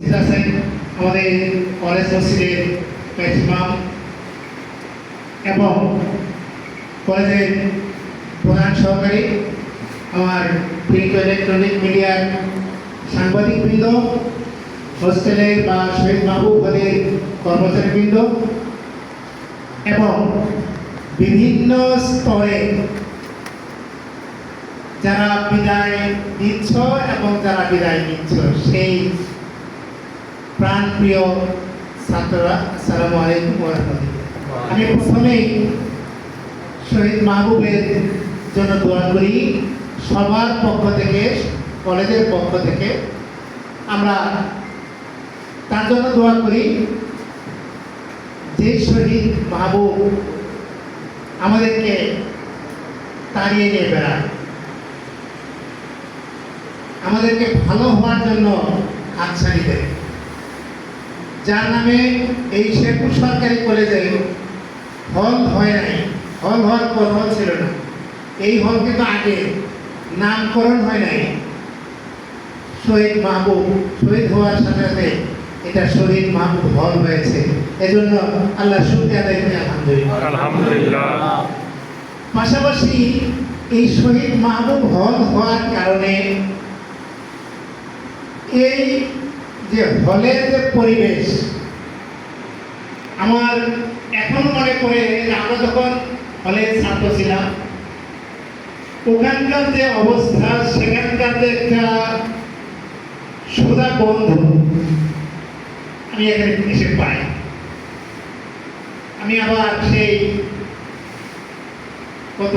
উপস্থিত আছেন আমাদের কলেজ মসজিদের প্রেসিডেন্ট এবং কলেজের প্রধান সহকারী, আমার প্রিন্ট ইলেকট্রনিক মিডিয়ার সাংবাদিকবৃন্দ, হোস্টেলের বা শহীদ মাহবুব হলের কর্মচারীবৃন্দ এবং বিভিন্ন স্তরে যারা বিদায় দিচ্ছ এবং যারা বিদায় নিচ্ছ, সেই প্রাণপ্রিয় ছাত্ররা, আসসালামু আলাইকুম ওয়া রাহমাতুল্লাহ। আমি প্রথমেই শহীদ মাহবুবের জন্য দোয়া করি। সবার পক্ষ থেকে, কলেজের পক্ষ থেকে আমরা তার জন্য দোয়া করি যে শহীদ মাহবুব আমাদেরকে তাড়িয়ে নিয়ে বেড়ায়, আমাদেরকে ভালো হওয়ার জন্য হাতছানি দেয়, যার নামে এই শেরপুর সরকারি কলেজে হল হয় নাই, হল হওয়ার কথা ছিল না। এই হল কিন্তু আগে নামকরণ হয় নাই। শহীদ মাহবুব শহীদ হওয়ার সাথে সাথে এটা শহীদ মাহবুব হল হয়েছে। এজন্য আল্লাহ শুকরিয়া আদায় করি, আলহামদুলিল্লাহ। পাশাপাশি এই শহীদ মাহবুব হল হওয়ার কারণে এই যে হলের যে পরিবেশ, আমার এখন মনে পড়ে যে আমরা যখন হলের ছাত্র ছিলাম, ওখানকার যে অবস্থা, সেখানকার যে একটা সুদা বন্ধ আমি এখানে এসে পাই। আমি আবার সেই কত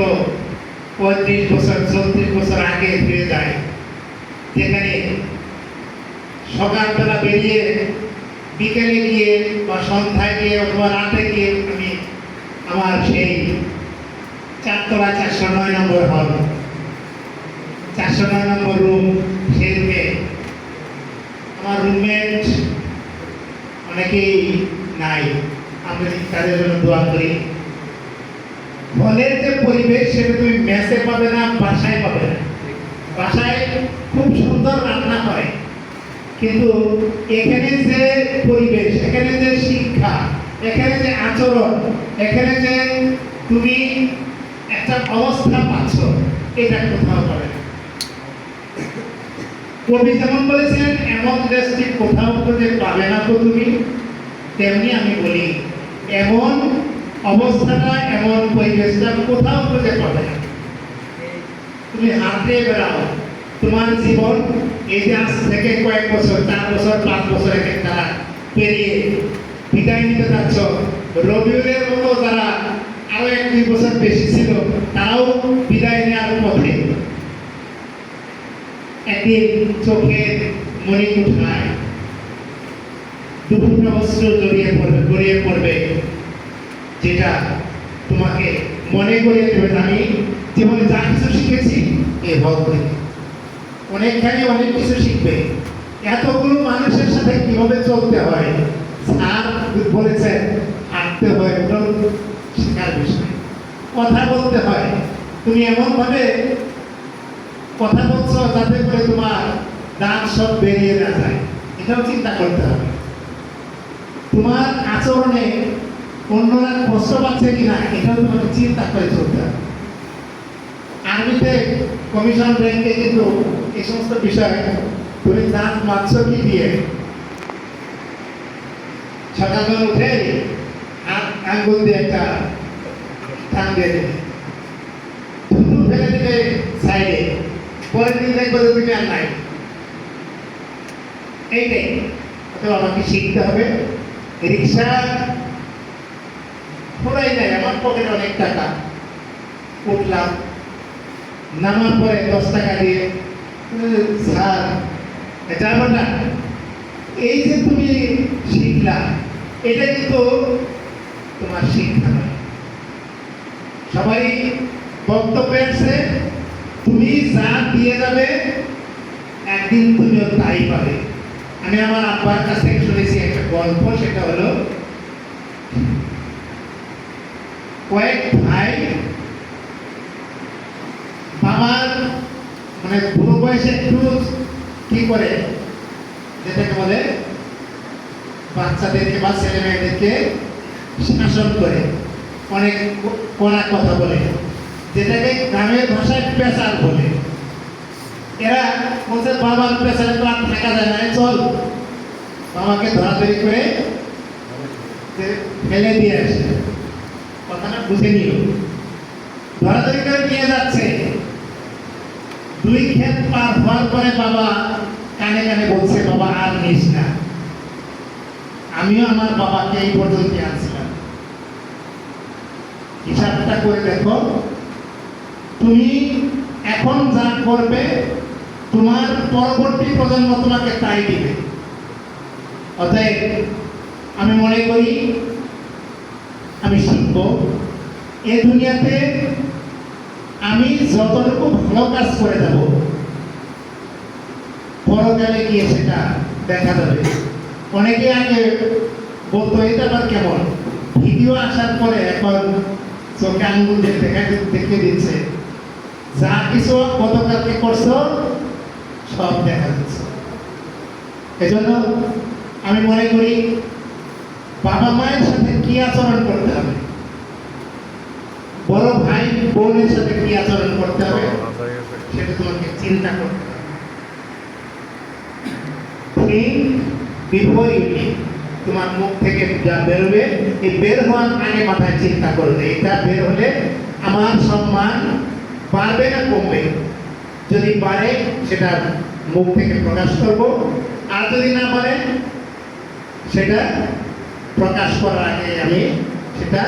35 বছর 34 বছর আগে ফিরে যাই, যেখানে সকালবেলা বেরিয়ে বিকেলে গিয়ে বা সন্ধ্যায় গিয়ে অথবা রাতে গিয়ে আমি আমার সেই 409 নম্বর হল, 409 নম্বর রুম, সেই রুমে আমার রুমমেট অনেকেই নাই। আমি তাদের জন্য দোয়া করি। হলের যে পরিবেশ সেটা তুমি মেসে পাবে না, বাসায় পাবে না। বাসায় খুব সুন্দর রান্না হয়, কিন্তু এখানে যে পরিবেশ, এখানে যে শিক্ষা, এখানে যে আচরণ, এখানে যে তুমি একটা অবস্থা পাচ্ছ, এটা কোথাও পাবে না। কবি যেমন বলেছেন, এমন দেশটি কোথাও খুঁজে পাবে না তো তুমি, তেমনি আমি বলি এমন অবস্থাটা, এমন পরিবেশটা কোথাও খুঁজে পাবে না। তুমি হাঁটতে বেড়াও, তোমার জীবন এই যে আজ থেকে কয়েক বছর, 4 বছর 5 বছর এক তারা পেরিয়ে বিদায় নিতে যাচ্ছ। রবিউলের মতো যারা আরো 1-2 বছর বেশি ছিল, তারাও বিদায় নেওয়ার পথে। একদিন চোখের মনি উঠায় দুপুর অস্ত্র গড়িয়ে পড়বে, যেটা তোমাকে মনে করিয়ে দেবে আমি জীবনে যা কিছু শিখেছি এই হল থেকে। অনেকখানি অনেক কিছু শিখবে। এতগুলো মানুষের সাথে কিভাবে চলতে হয়, স্যার বলেছেন, হাঁটতে হয়, ওটাও শেখার বিষয়। কথা বলতে হয়, তুমি এমন ভাবে কথা বলছো যাতে করে তোমার দাঁত সব বেরিয়ে না যায়, এটাও চিন্তা করতে হবে। তোমার আচরণে অন্যরা কষ্ট পাচ্ছে কিনা, এটাও তোমাকে চিন্তা করে চলতে হবে। আর্মিতে কমিশন র্যাঙ্কে কিন্তু এই সমস্ত বিষয়, তুমি দাঁত মারছ কি দিয়ে, সকালবেলা উঠে আঙ্গুল দিয়ে একটা টান দিয়ে দেবে, থুতু ফেলে দিবে সাইডে, পরের দিন দেখবো তুমি আর নাই। এইটাই অথবা আমাকে শিখতে হবে। রিক্সা পুরাই নাই, আমার পকেটে অনেক টাকা, উঠলাম, নামার পরে 10 টাকা দিয়ে, স্যার এটা না, এই যে তুমি শিখলা, এটা কিন্তু তোমার শিক্ষা নয়। সবাই বক্তব্য আছে, তুমি যা দিয়ে যাবে একদিন তুমিও তাই পাবে। আমি আমার আব্বার কাছ থেকে শুনেছি একটা গল্প, সেটা হলো কয়েক ভাই বাবার মানে বুড়ো বয়সে একটু কি করে, যেটাকে বলে বাচ্চাদেরকে বা ছেলে মেয়েদেরকে শাসন করে, অনেক কড়া কথা বলে, যেটাকে গ্রামের ভাষায় পেশার বলে। এরা বলছে বাবার পেছনে তো আর থাকা যায় না, চল বাবাকে ধরাধরি করে ফেলে দিয়ে আসে। কথাটা বুঝে নিও, ধরাধরি করে নিয়ে যাচ্ছে। 2 ক্ষেত পার হওয়ার পরে বাবা কানে কানে বলছে, বাবা আর নিস না। আমিও আমার বাবাকে এই পর্যন্ত আনছিলাম। হিসাবটা করে দেখো, তুমি এখন যা করবে তোমার পরবর্তী প্রজন্ম তোমাকে তাই দিবে। অতএব আমি মনে করি আমি শিখব এই দুনিয়াতে আমি যতটুকু ভালো কাজ করে যাব, পরকালে গিয়ে সেটা দেখা যাবে। অনেকে আগে বলতো এটা আবার কেমন, ভিডিও আসার পরে এখন চোখে আঙ্গুল দেখে দিচ্ছে, যা কিছু গতকালকে করছো সব দেখা যাচ্ছে। এজন্য আমি মনে করি বাবা মায়ের সাথে কি আচরণ করতে হবে, বড় ভাই বোনের সাথে কি আচরণ করতে হবে, সেটা তোমাকে চিন্তা করতে হবে। Think before you leave। তোমার মুখ থেকে যা বেরোবে, এই বের হওয়ার আগে মাথায় চিন্তা করবে, এটা বের হলে আমার সম্মান বাড়বে না কমবে। যদি পারে সেটা মুখ থেকে প্রকাশ করব, আর যদি না পারে সেটা প্রকাশ করার আগে আমি সেটা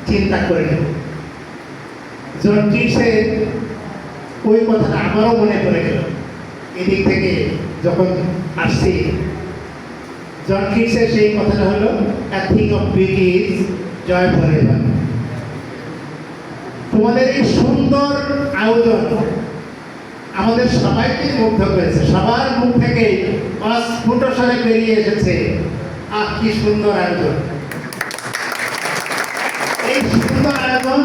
চিন্তা করে নেব। জন কিটসের ওই কথাটা আমারও মনে পড়ে গেল এদিক থেকে যখন আসছি। জন কিটসের সেই কথাটা হলো, a thing of beauty is joy forever। তোমাদের এই সুন্দর আয়োজন আমাদের সবাইকে মুগ্ধ করেছে। সবার মুখ থেকে অস্ফুট স্বরে বেরিয়ে এসেছে, আহ কি সুন্দর আয়োজন। এই সুন্দর আয়োজন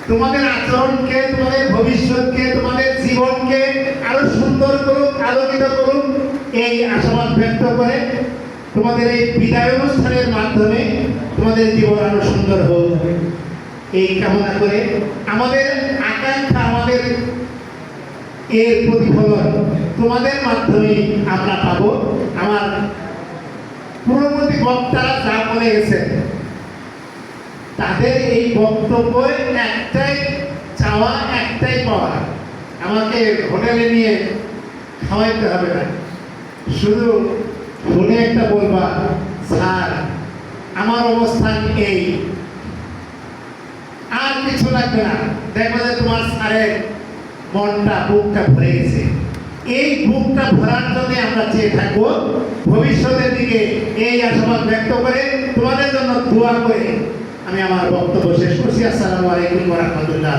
তোমাদের আচরণকে, তোমাদের ভবিষ্যৎকে, তোমাদের জীবনকে আরো সুন্দর করুক, আলোকিত করুক, এই আশাবাদ ব্যক্ত করে তোমাদের এই বিদায় অনুষ্ঠানের মাধ্যমে তোমাদের জীবন আরো সুন্দর হোক এই কামনা করে, আমাদের আকাঙ্ক্ষা, আমাদের এর প্রতিফলন তোমাদের মাধ্যমে আমরা পাবো। আমার পূর্ববর্তী বক্তারা যা বলে গেছে, তাদের এই বক্তব্য একটাই চাওয়া, একটাই পাওয়া, আমাকে হোটেলে নিয়ে খাওয়াইতে হবে না, শুধু ফোনে একটা বলবা, স্যার আমার অবস্থান এই, আর কিছু লাগবে না। দেখো যে তোমার স্যারের মনটা, বুকটা ভরে গেছে। এই বুকটা ভরার জন্য আমরা চেয়ে থাকবো ভবিষ্যতের দিকে। এই আশাবাদ ব্যক্ত করে তোমাদের জন্য দোয়া করে আমি আমার বক্তব্য শেষ করছি। আসসালামু আলাইকুম ওয়া রাহমাতুল্লাহ।